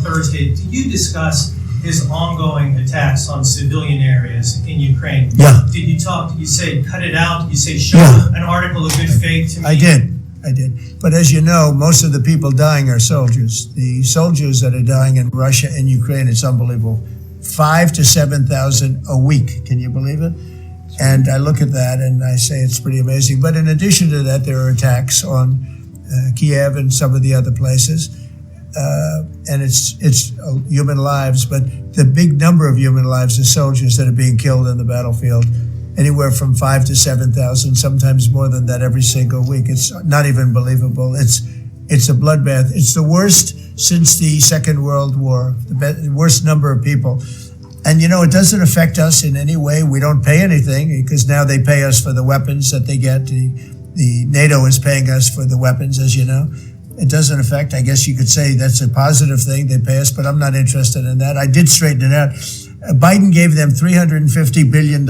Thursday, did you discuss his ongoing attacks on civilian areas in Ukraine? Yeah. Did you say cut it out? Did you say show an article of good faith to me? I did. But as you know, most of the people dying are soldiers. The soldiers that are dying in Russia and Ukraine, it's unbelievable. 5,000 to 7,000 a week. Can you believe it? And I look at that and I say it's pretty amazing. But in addition to that, there are attacks on Kiev and some of the other places. And it's human lives, but the big number of human lives are soldiers that are being killed in the battlefield, anywhere from 5,000 to 7,000, sometimes more than that every single week. It's not even believable. It's a bloodbath. It's the worst since the Second World War, the worst number of people. And it doesn't affect us in any way. We don't pay anything because now they pay us for the weapons that they get. The NATO is paying us for the weapons, as you know. It doesn't affect, I guess you could say that's a positive thing, they pay us, but I'm not interested in that. I did straighten it out. Biden gave them $350 billion.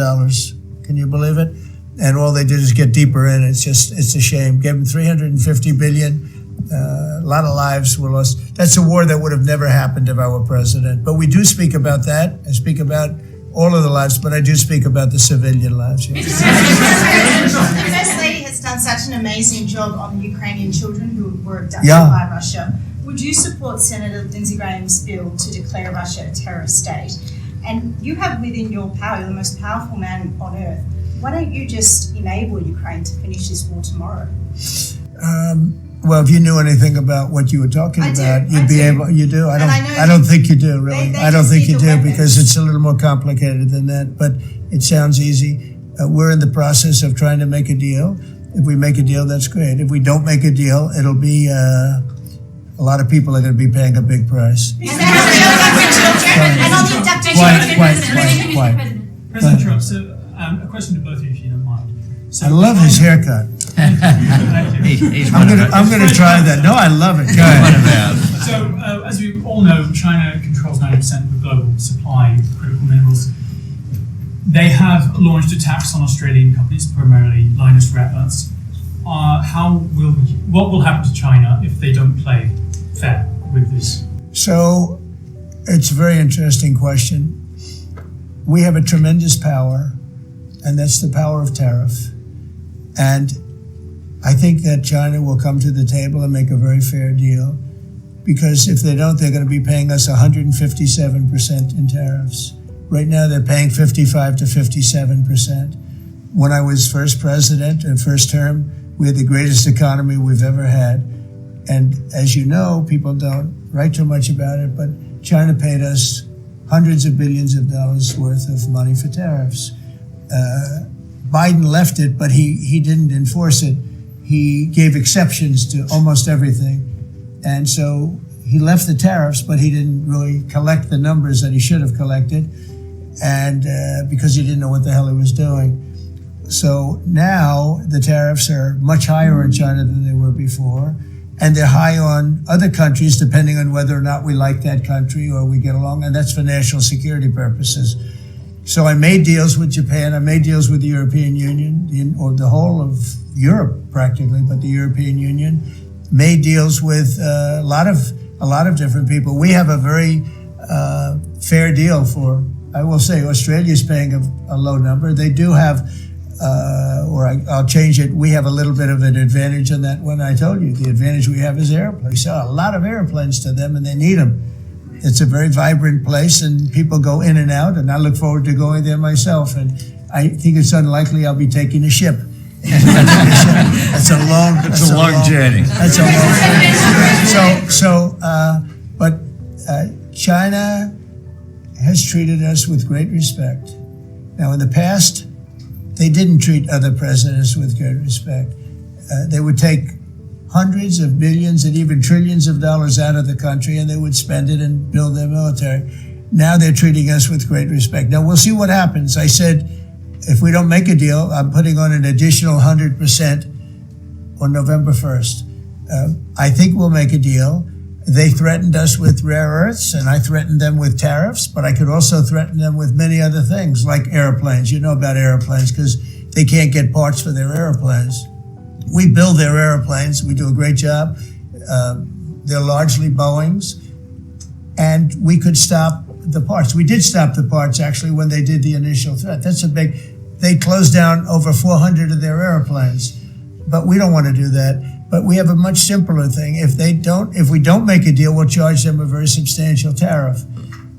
Can you believe it? And all they did is get deeper in. It's a shame. Gave them $350 billion. A lot of lives were lost. That's a war that would have never happened if I were president. But we do speak about that. I speak about all of the lives, but I do speak about the civilian lives. Yeah. The First Lady has done such an amazing job on the Ukrainian children who were abducted by Russia. Would you support Senator Lindsey Graham's bill to declare Russia a terrorist state? And you have within your power, you're the most powerful man on earth. Why don't you just enable Ukraine to finish this war tomorrow? Well, if you knew anything about what you were talking about, you'd be able. You do. I don't think you do. Really, I don't think you do because it's a little more complicated than that. But it sounds easy. We're in the process of trying to make a deal. If we make a deal, that's great. If we don't make a deal, it'll be a lot of people are going to be paying a big price. Quiet. President Trump. So, a question to both of you, if you don't mind. So I love his haircut. I'm going to try that. No, I love it. Go ahead. So, as we all know, China controls 90% of the global supply of critical minerals. They have launched attacks on Australian companies, primarily Lynas Rare Earths. What will happen to China if they don't play fair with this? So, it's a very interesting question. We have a tremendous power, and that's the power of tariff. And I think that China will come to the table and make a very fair deal, because if they don't, they're going to be paying us 157% in tariffs. Right now, they're paying 55 to 57%. When I was first president, first term, we had the greatest economy we've ever had. And as you know, people don't write too much about it, but China paid us hundreds of billions of dollars worth of money for tariffs. Biden left it, but he didn't enforce it. He gave exceptions to almost everything. And so he left the tariffs, but he didn't really collect the numbers that he should have collected, and because he didn't know what the hell he was doing. So now the tariffs are much higher in China than they were before, and they're high on other countries, depending on whether or not we like that country or we get along, and that's for national security purposes. So I made deals with Japan, I made deals with the European Union, or the whole of Europe practically, but the European Union, made deals with a lot of different people. We have a very fair deal for, I will say, Australia's paying a low number. They do have, I'll change it, we have a little bit of an advantage on that one. I told you, the advantage we have is airplanes. We sell a lot of airplanes to them and they need them. It's a very vibrant place and people go in and out, and I look forward to going there myself. And I think it's unlikely I'll be taking a ship. That's a long journey. That's a long journey. But China has treated us with great respect. Now, in the past, they didn't treat other presidents with great respect. They would take hundreds of billions and even trillions of dollars out of the country, and they would spend it and build their military. Now they're treating us with great respect. Now, we'll see what happens. I said, if we don't make a deal, I'm putting on an additional 100% on November 1st. I think we'll make a deal. They threatened us with rare earths, and I threatened them with tariffs, but I could also threaten them with many other things, like airplanes. You know about airplanes, because they can't get parts for their airplanes. We build their airplanes. We do a great job. They're largely Boeings. and we could stop the parts. We did stop the parts, actually, when they did the initial threat. They closed down over 400 of their airplanes. But we don't want to do that. But we have a much simpler thing. If we don't make a deal, we'll charge them a very substantial tariff.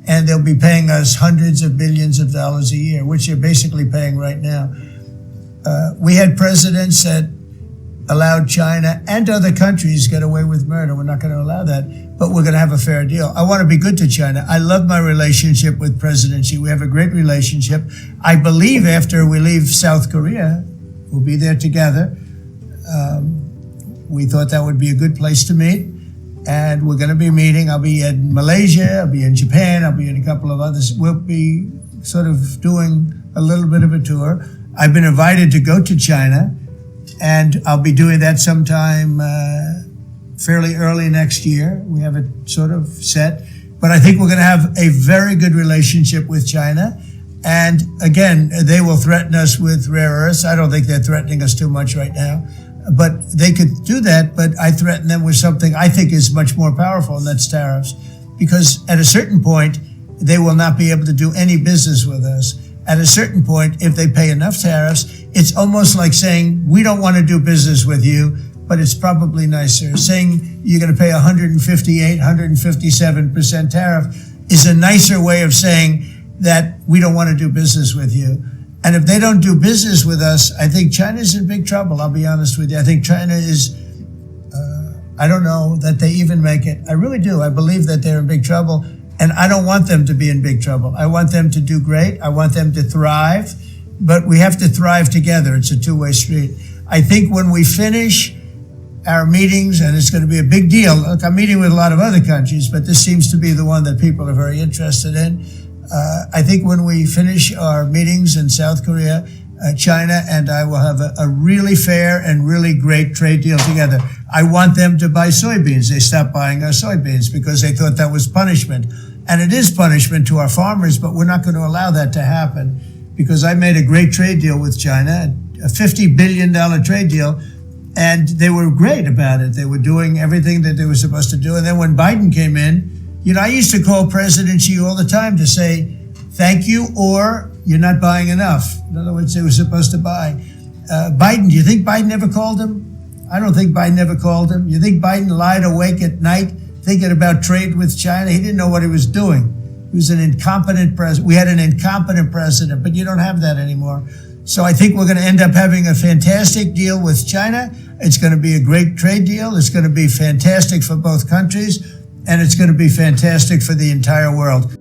And they'll be paying us hundreds of billions of dollars a year, which they're basically paying right now. We had presidents that allowed China and other countries get away with murder. We're not going to allow that, but we're going to have a fair deal. I want to be good to China. I love my relationship with President Xi. We have a great relationship. I believe after we leave South Korea, we'll be there together. We thought that would be a good place to meet, and we're going to be meeting. I'll be in Malaysia, I'll be in Japan, I'll be in a couple of others. We'll be sort of doing a little bit of a tour. I've been invited to go to China, and I'll be doing that sometime fairly early next year. We have it sort of set, but I think we're going to have a very good relationship with China. And again, they will threaten us with rare earths. I don't think they're threatening us too much right now, but they could do that. But I threaten them with something I think is much more powerful, and that's tariffs. Because at a certain point, they will not be able to do any business with us. At a certain point, if they pay enough tariffs, it's almost like saying, we don't want to do business with you, but it's probably nicer. Saying you're going to pay 158, 157% tariff is a nicer way of saying that we don't want to do business with you. And if they don't do business with us, I think China's in big trouble, I'll be honest with you. I think China is, I don't know that they even make it. I really do. I believe that they're in big trouble. And I don't want them to be in big trouble. I want them to do great. I want them to thrive. But we have to thrive together. It's a two-way street. I think when we finish our meetings, and it's going to be a big deal. Look, I'm meeting with a lot of other countries, but this seems to be the one that people are very interested in. I think when we finish our meetings in South Korea, China and I will have a really fair and really great trade deal together. I want them to buy soybeans. They stopped buying our soybeans because they thought that was punishment. And it is punishment to our farmers, but we're not going to allow that to happen because I made a great trade deal with China, a $50 billion trade deal, and they were great about it. They were doing everything that they were supposed to do. And then when Biden came in, you know, I used to call President Xi all the time to say, thank you, or you're not buying enough. In other words, they were supposed to buy. Biden, do you think Biden ever called him? I don't think Biden ever called him. You think Biden lied awake at night thinking about trade with China? He didn't know what he was doing. He was an incompetent president. We had an incompetent president, but you don't have that anymore. So I think we're going to end up having a fantastic deal with China. It's going to be a great trade deal. It's going to be fantastic for both countries, and it's going to be fantastic for the entire world.